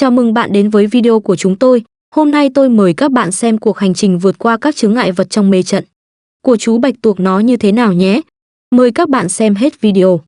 Chào mừng bạn đến với video của chúng tôi. Hôm nay tôi mời các bạn xem cuộc hành trình vượt qua các chướng ngại vật trong mê trận của chú bạch tuộc nó như thế nào nhé. Mời các bạn xem hết video.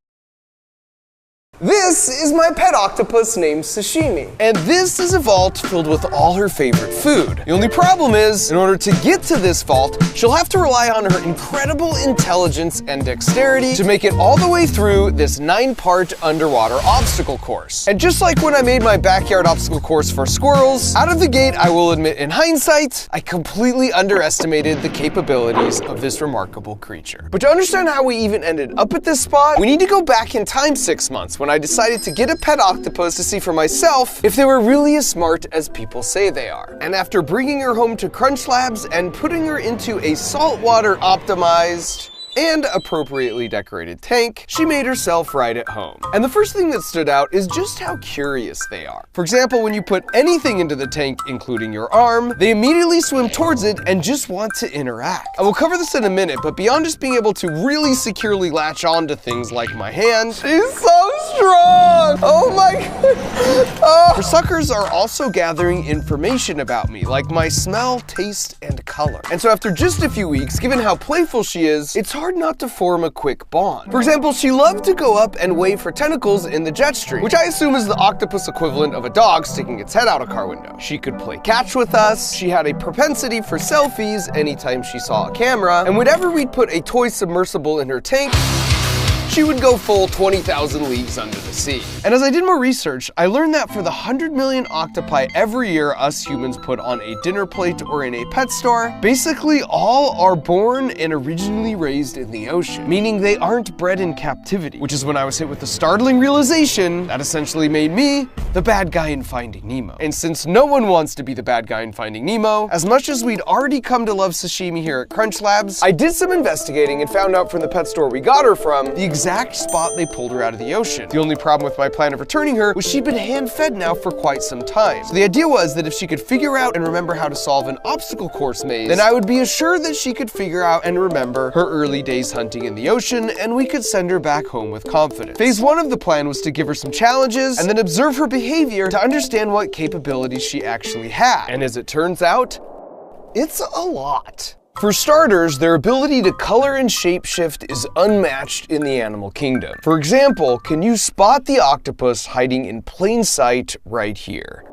This is my pet octopus named Sashimi, and this is a vault filled with all her favorite food. The only problem is, in order to get to this vault, she'll have to rely on her incredible intelligence and dexterity to make it all the way through this 9-part underwater obstacle course. And just like when I made my backyard obstacle course for squirrels, out of the gate I will admit in hindsight, I completely underestimated the capabilities of this remarkable creature. But to understand how we even ended up at this spot, we need to go back in time 6 months when I decided to get a pet octopus to see for myself if they were really as smart as people say they are. And after bringing her home to Crunch Labs and putting her into a saltwater optimized and appropriately decorated tank, she made herself right at home. And the first thing that stood out is just how curious they are. For example, when you put anything into the tank, including your arm, they immediately swim towards it and just want to interact. I will cover this in a minute, but beyond just being able to really securely latch onto things like my hand, she's so strong! Oh my god! Oh. Her suckers are also gathering information about me, like my smell, taste, and color. And so after just a few weeks, given how playful she is, it's hard not to form a quick bond. For example, she loved to go up and wave her tentacles in the jet stream, which I assume is the octopus equivalent of a dog sticking its head out a car window. She could play catch with us, she had a propensity for selfies anytime she saw a camera, and whenever we'd put a toy submersible in her tank, she would go full 20,000 leagues under the sea. And as I did more research, I learned that for the 100 million octopi every year us humans put on a dinner plate or in a pet store, basically all are born and originally raised in the ocean, meaning they aren't bred in captivity, which is when I was hit with the startling realization that essentially made me the bad guy in Finding Nemo. And since no one wants to be the bad guy in Finding Nemo, as much as we'd already come to love sashimi here at Crunch Labs, I did some investigating and found out from the pet store we got her from the exact spot they pulled her out of the ocean. The only problem with my plan of returning her was she'd been hand-fed now for quite some time. So the idea was that if she could figure out and remember how to solve an obstacle course maze, then I would be assured that she could figure out and remember her early days hunting in the ocean, and we could send her back home with confidence. Phase 1 of the plan was to give her some challenges and then observe her behavior to understand what capabilities she actually had. And as it turns out, it's a lot. For starters, their ability to color and shapeshift is unmatched in the animal kingdom. For example, can you spot the octopus hiding in plain sight right here?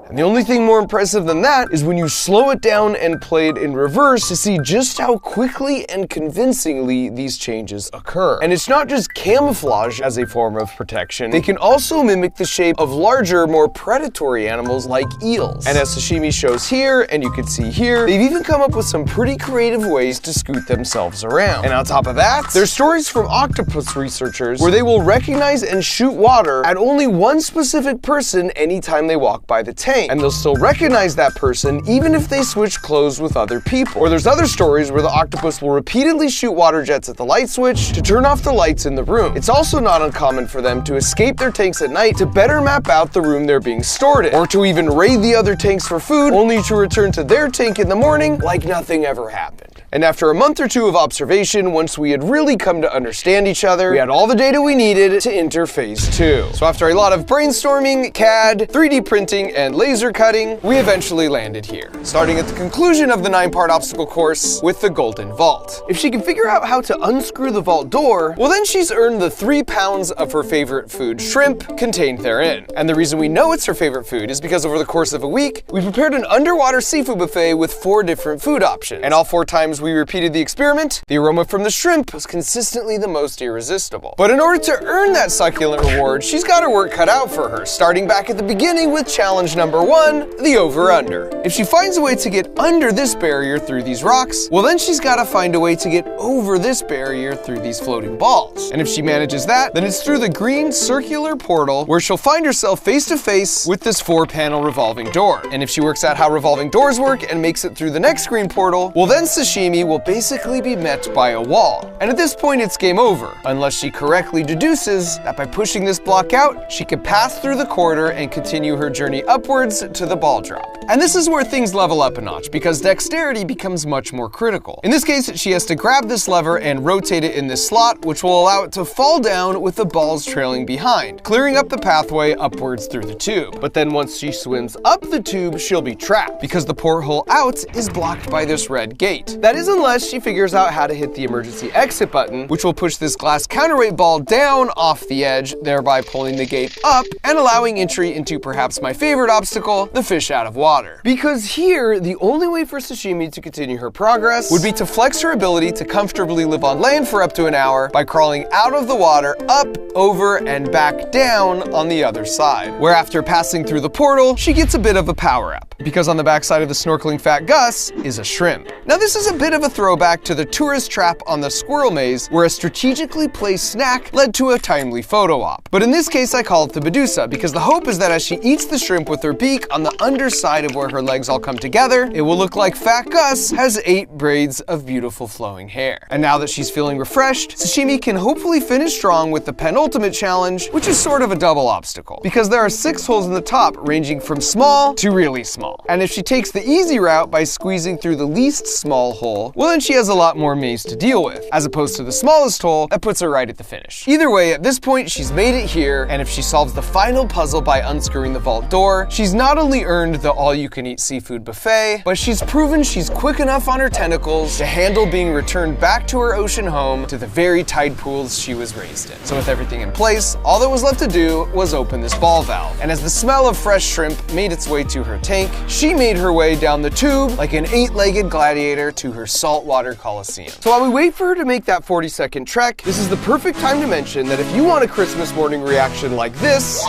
And the only thing more impressive than that is when you slow it down and play it in reverse to see just how quickly and convincingly these changes occur. And it's not just camouflage as a form of protection, they can also mimic the shape of larger, more predatory animals like eels. And as Sashimi shows here, and you can see here, they've even come up with some pretty creative ways to scoot themselves around. And on top of that, there's stories from octopus researchers where they will recognize and shoot water at only one specific person anytime they walk by the tank. And they'll still recognize that person even if they switch clothes with other people. Or there's other stories where the octopus will repeatedly shoot water jets at the light switch to turn off the lights in the room. It's also not uncommon for them to escape their tanks at night to better map out the room they're being stored in, or to even raid the other tanks for food only to return to their tank in the morning like nothing ever happened. And after a month or two of observation, once we had really come to understand each other, we had all the data we needed to enter phase 2. So after a lot of brainstorming, CAD, 3D printing, and laser cutting, we eventually landed here, starting at the conclusion of the 9-part obstacle course with the Golden Vault. If she can figure out how to unscrew the vault door, well then she's earned the 3 pounds of her favorite food, shrimp, contained therein. And the reason we know it's her favorite food is because over the course of a week, we prepared an underwater seafood buffet with 4 different food options. And all 4 times we repeated the experiment, the aroma from the shrimp was consistently the most irresistible. But in order to earn that succulent reward, she's got her work cut out for her, starting back at the beginning with challenge number 1, the over-under. If she finds a way to get under this barrier through these rocks, well then she's got to find a way to get over this barrier through these floating balls. And if she manages that, then it's through the green circular portal where she'll find herself face to face with this 4-panel revolving door. And if she works out how revolving doors work and makes it through the next green portal, well then Sashimi sashimi will basically be met by a wall. And at this point, it's game over, unless she correctly deduces that by pushing this block out, she can pass through the corridor and continue her journey upwards to the ball drop. And this is where things level up a notch, because dexterity becomes much more critical. In this case, she has to grab this lever and rotate it in this slot, which will allow it to fall down with the balls trailing behind, clearing up the pathway upwards through the tube. But then once she swims up the tube, she'll be trapped, because the porthole out is blocked by this red gate. That is unless she figures out how to hit the emergency exit button, which will push this glass counterweight ball down off the edge, thereby pulling the gate up and allowing entry into perhaps my favorite obstacle, the fish out of water. Because here, the only way for sashimi to continue her progress would be to flex her ability to comfortably live on land for up to an hour by crawling out of the water, up, over, and back down on the other side, where after passing through the portal, she gets a bit of a power-up, because on the backside of the snorkeling Fat Gus is a shrimp. Now this is a bit of a throwback to the tourist trap on the squirrel maze, where a strategically placed snack led to a timely photo op. But in this case, I call it the Medusa, because the hope is that as she eats the shrimp with her beak on the underside of where her legs all come together, it will look like Fat Gus has 8 braids of beautiful flowing hair. And now that she's feeling refreshed, sashimi can hopefully finish strong with the penultimate challenge, which is sort of a double obstacle, because there are 6 holes in the top ranging from small to really small. And if she takes the easy route by squeezing through the least small hole, well then she has a lot more maze to deal with, as opposed to the smallest hole that puts her right at the finish. Either way, at this point she's made it here, and if she solves the final puzzle by unscrewing the vault door, she's not only earned the all-you-can-eat seafood buffet, but she's proven she's quick enough on her tentacles to handle being returned back to her ocean home to the very tide pools she was raised in. So with everything in place, all that was left to do was open this ball valve. And as the smell of fresh shrimp made its way to her tank, she made her way down the tube like an 8-legged gladiator to her saltwater coliseum. So while we wait for her to make that 40-second trek, this is the perfect time to mention that if you want a Christmas morning reaction like this,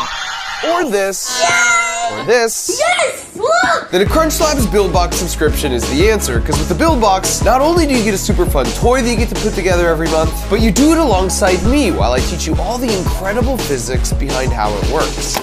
or this, or this, then a Crunch Labs Build Box subscription is the answer, because with the Build Box, not only do you get a super fun toy that you get to put together every month, but you do it alongside me while I teach you all the incredible physics behind how it works.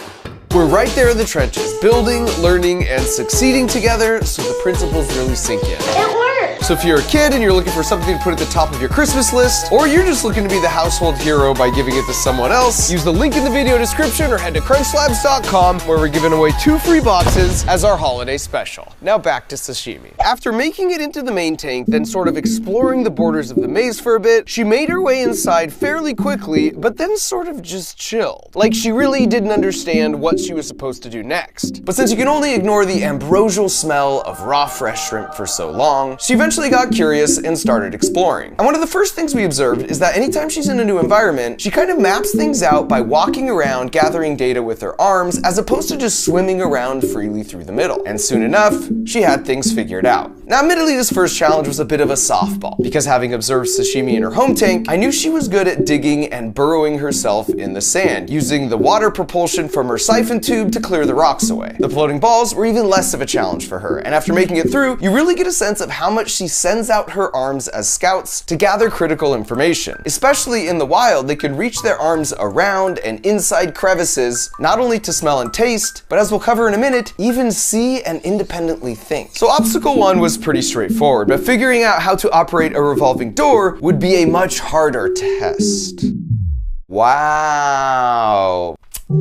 We're right there in the trenches, building, learning, and succeeding together, so the principles really sink in. It works! So if you're a kid and you're looking for something to put at the top of your Christmas list, or you're just looking to be the household hero by giving it to someone else, use the link in the video description or head to crunchlabs.com, where we're giving away 2 free boxes as our holiday special. Now back to sashimi. After making it into the main tank, then sort of exploring the borders of the maze for a bit, she made her way inside fairly quickly, but then sort of just chilled. Like she really didn't understand what she was supposed to do next. But since you can only ignore the ambrosial smell of raw fresh shrimp for so long, she eventually got curious and started exploring. And one of the first things we observed is that anytime she's in a new environment, she kind of maps things out by walking around gathering data with her arms, as opposed to just swimming around freely through the middle. And soon enough, she had things figured out. Now admittedly, this first challenge was a bit of a softball, because having observed sashimi in her home tank, I knew she was good at digging and burrowing herself in the sand, using the water propulsion from her siphon tube to clear the rocks away. The floating balls were even less of a challenge for her, and after making it through, you really get a sense of how much she sends out her arms as scouts to gather critical information. Especially in the wild, they can reach their arms around and inside crevices, not only to smell and taste, but as we'll cover in a minute, even see and independently think. So obstacle 1 was pretty straightforward, but figuring out how to operate a revolving door would be a much harder test. Wow.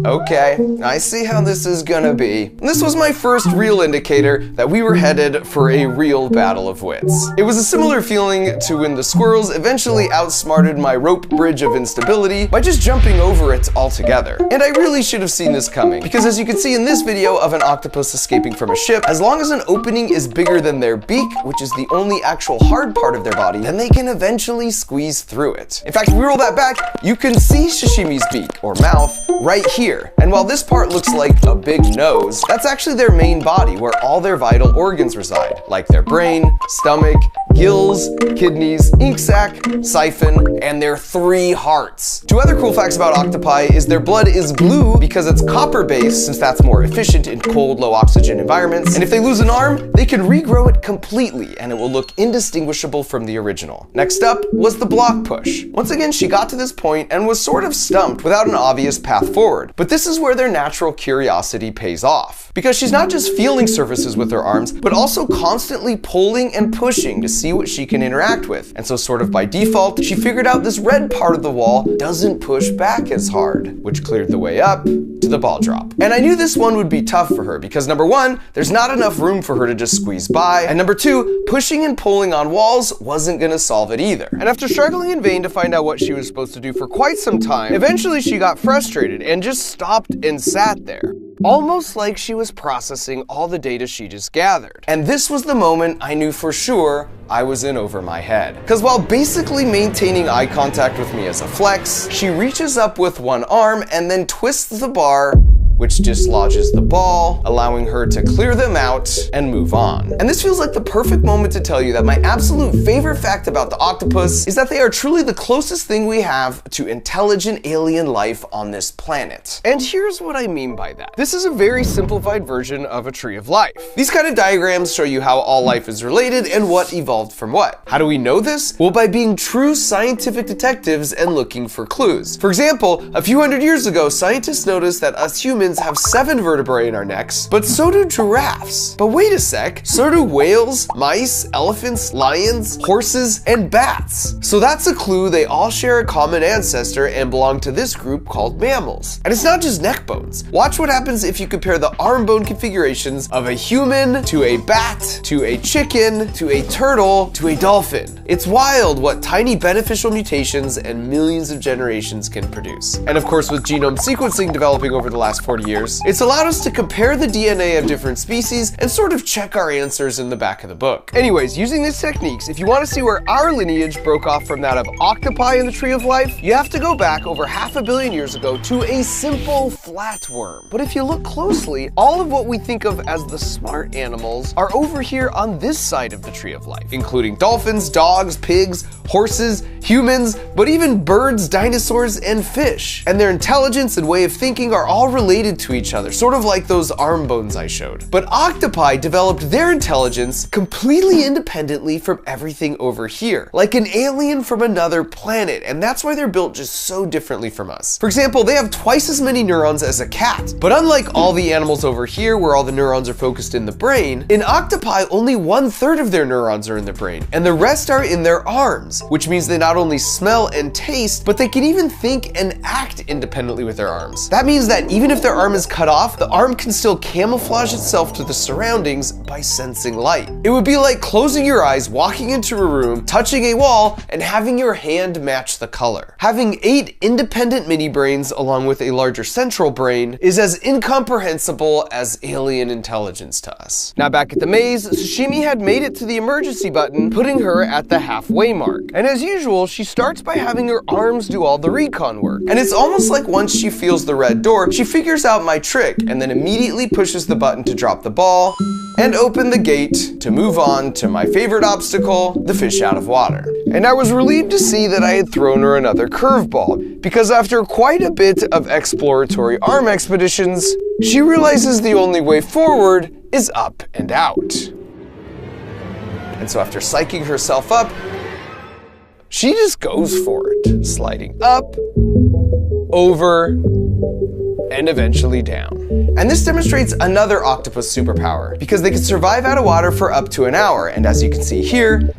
Okay, I see how this is gonna be. This was my first real indicator that we were headed for a real battle of wits. It was a similar feeling to when the squirrels eventually outsmarted my rope bridge of instability by just jumping over it altogether. And I really should have seen this coming, because as you can see in this video of an octopus escaping from a ship, as long as an opening is bigger than their beak, which is the only actual hard part of their body, then they can eventually squeeze through it. In fact, if we roll that back, you can see sashimi's beak, or mouth, right here. And while this part looks like a big nose, that's actually their main body where all their vital organs reside, like their brain, stomach, gills, kidneys, ink sac, siphon, and their 3 hearts. 2 other cool facts about octopi is their blood is blue because it's copper-based, since that's more efficient in cold, low oxygen environments. And if they lose an arm, they can regrow it completely and it will look indistinguishable from the original. Next up was the block push. Once again, she got to this point and was sort of stumped without an obvious path forward. hard. But this is where their natural curiosity pays off, because she's not just feeling surfaces with her arms, but also constantly pulling and pushing to see what she can interact with. And so sort of by default, she figured out this red part of the wall doesn't push back as hard, which cleared the way up to the ball drop. And I knew this one would be tough for her because number one, there's not enough room for her to just squeeze by, and number two, pushing and pulling on walls wasn't gonna solve it either. And after struggling in vain to find out what she was supposed to do for quite some time, eventually she got frustrated and just stopped and sat there, almost like she was processing all the data she just gathered. And this was the moment I knew for sure I was in over my head. Because while basically maintaining eye contact with me as a flex, she reaches up with one arm and then twists the bar, which dislodges the ball, allowing her to clear them out and move on. And this feels like the perfect moment to tell you that my absolute favorite fact about the octopus is that they are truly the closest thing we have to intelligent alien life on this planet. And here's what I mean by that. This is a very simplified version of a tree of life. These kind of diagrams show you how all life is related and what evolved from what. How do we know this? Well, by being true scientific detectives and looking for clues. For example, a few hundred years ago, scientists noticed that us humans have 7 vertebrae in our necks, but so do giraffes. But wait a sec, so do whales, mice, elephants, lions, horses, and bats. So that's a clue they all share a common ancestor and belong to this group called mammals. And it's not just neck bones. Watch what happens if you compare the arm bone configurations of a human to a bat, to a chicken, to a turtle, to a dolphin. It's wild what tiny beneficial mutations and millions of generations can produce. And of course, with genome sequencing developing over the last 40 years, it's allowed us to compare the DNA of different species and sort of check our answers in the back of the book. Anyways, using these techniques, if you want to see where our lineage broke off from that of octopi in the tree of life, you have to go back over 500 million years ago to a simple flatworm. But if you look closely, all of what we think of as the smart animals are over here on this side of the tree of life, including dolphins, dogs, pigs, horses, humans, but even birds, dinosaurs, and fish. And their intelligence and way of thinking are all related to each other, sort of like those arm bones I showed. But octopi developed their intelligence completely independently from everything over here, like an alien from another planet, and that's why they're built just so differently from us. For example, they have twice as many neurons as a cat, but unlike all the animals over here where all the neurons are focused in the brain, in octopi only 1/3 of their neurons are in the brain, and the rest are in their arms, which means they not only smell and taste, but they can even think and act independently with their arms. That means that even if their arm is cut off, the arm can still camouflage itself to the surroundings by sensing light. It would be like closing your eyes, walking into a room, touching a wall, and having your hand match the color. Having 8 independent mini brains along with a larger central brain is as incomprehensible as alien intelligence to us. Now back at the maze, Sashimi had made it to the emergency button, putting her at the halfway mark. And as usual, she starts by having her arms do all the recon work. And it's almost like once she feels the red door, she figures out my trick and then immediately pushes the button to drop the ball and open the gate to move on to my favorite obstacle, the fish out of water. And I was relieved to see that I had thrown her another curveball, because after quite a bit of exploratory arm expeditions, she realizes the only way forward is up and out. And so after psyching herself up, she just goes for it, sliding up, over, and eventually down. And this demonstrates another octopus superpower, because they can survive out of water for up to an hour, and as you can see here,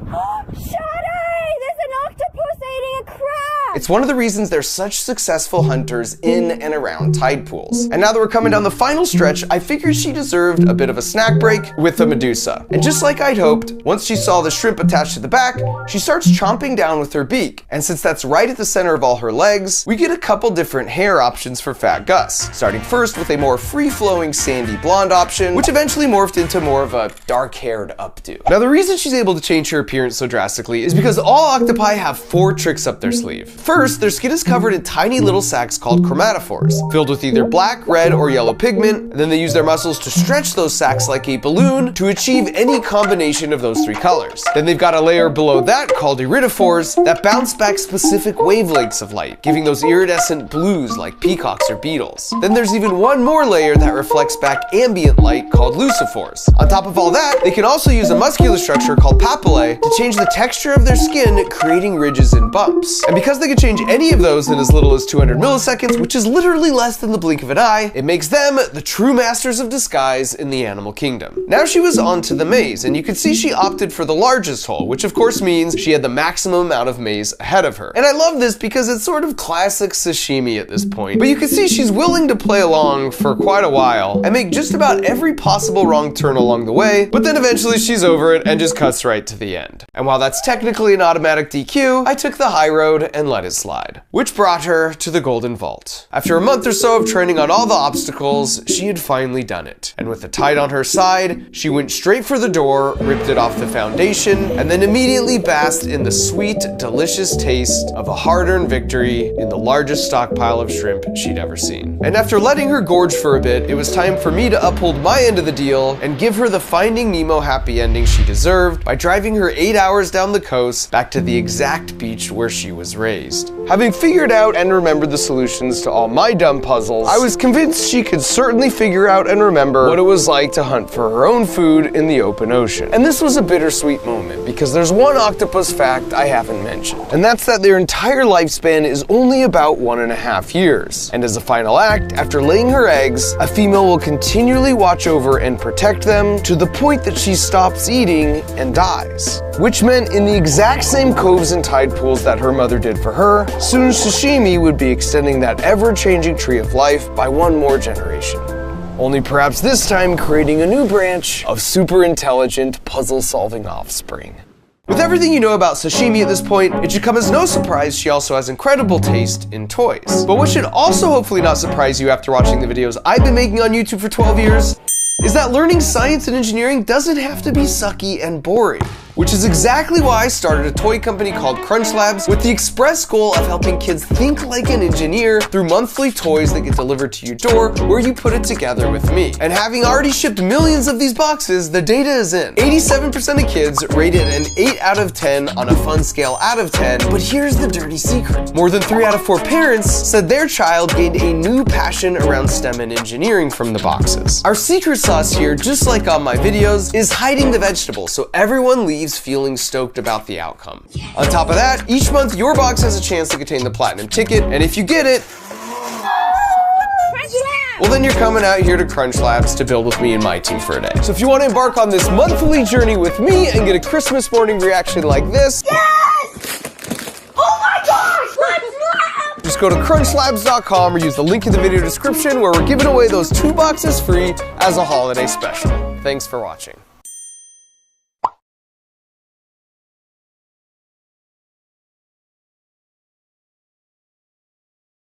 it's one of the reasons they're such successful hunters in and around tide pools. And now that we're coming down the final stretch, I figured she deserved a bit of a snack break with the Medusa. And just like I'd hoped, once she saw the shrimp attached to the back, she starts chomping down with her beak. And since that's right at the center of all her legs, we get a couple different hair options for Fat Gus. Starting first with a more free-flowing sandy blonde option, which eventually morphed into more of a dark-haired updo. Now the reason she's able to change her appearance so drastically is because all octopi have 4 tricks up their sleeve. First, their skin is covered in tiny little sacs called chromatophores, filled with either black, red, or yellow pigment, and then they use their muscles to stretch those sacs like a balloon to achieve any combination of those 3 colors. Then they've got a layer below that called iridophores that bounce back specific wavelengths of light, giving those iridescent blues like peacocks or beetles. Then there's even one more layer that reflects back ambient light called lucifores. On top of all that, they can also use a muscular structure called papillae to change the texture of their skin, creating ridges and bumps. And because they could change any of those in as little as 200 milliseconds, which is literally less than the blink of an eye, it makes them the true masters of disguise in the animal kingdom. Now she was onto the maze, and you could see she opted for the largest hole, which of course means she had the maximum amount of maze ahead of her. And I love this because it's sort of classic sashimi at this point, but you can see she's willing to play along for quite a while and make just about every possible wrong turn along the way, but then eventually she's over it and just cuts right to the end. And while that's technically an automatic DQ, I took the high road and let it slide, which brought her to the golden vault. After a month or so of training on all the obstacles, she had finally done it. And with the tide on her side, she went straight for the door, ripped it off the foundation, and then immediately basked in the sweet, delicious taste of a hard-earned victory in the largest stockpile of shrimp she'd ever seen. And after letting her gorge for a bit, it was time for me to uphold my end of the deal and give her the Finding Nemo happy ending she deserved by driving her 8 hours down the coast back to the exact beach where she was raised. Having figured out and remembered the solutions to all my dumb puzzles, I was convinced she could certainly figure out and remember what it was like to hunt for her own food in the open ocean. And this was a bittersweet moment because there's one octopus fact I haven't mentioned, and that's that their entire lifespan is only about 1.5 years. And as a final act, after laying her eggs, a female will continually watch over and protect them to the point that she stops eating and dies. Which meant in the exact same coves and tide pools that her mother did for her, soon sashimi would be extending that ever-changing tree of life by one more generation. Only perhaps this time creating a new branch of super intelligent puzzle-solving offspring. With everything you know about sashimi at this point, it should come as no surprise she also has incredible taste in toys. But what should also hopefully not surprise you after watching the videos I've been making on YouTube for 12 years is that learning science and engineering doesn't have to be sucky and boring. Which is exactly why I started a toy company called Crunch Labs with the express goal of helping kids think like an engineer through monthly toys that get delivered to your door where you put it together with me. And having already shipped millions of these boxes, the data is in. 87% of kids rated an 8 out of 10 on a fun scale out of 10, but here's the dirty secret. More than 3 out of 4 parents said their child gained a new passion around STEM and engineering from the boxes. Our secret sauce here, just like on my videos, is hiding the vegetables so everyone leaves feeling stoked about the outcome. On top of that, each month your box has a chance to contain the platinum ticket, and if you get it, well then you're coming out here to Crunch Labs to build with me and my team for a day. So if you want to embark on this monthly journey with me and get a Christmas morning reaction like this, yes! Oh my gosh! Let's laugh! just go to crunchlabs.com or use the link in the video description where we're giving away those 2 boxes free as a holiday special. Thanks for watching.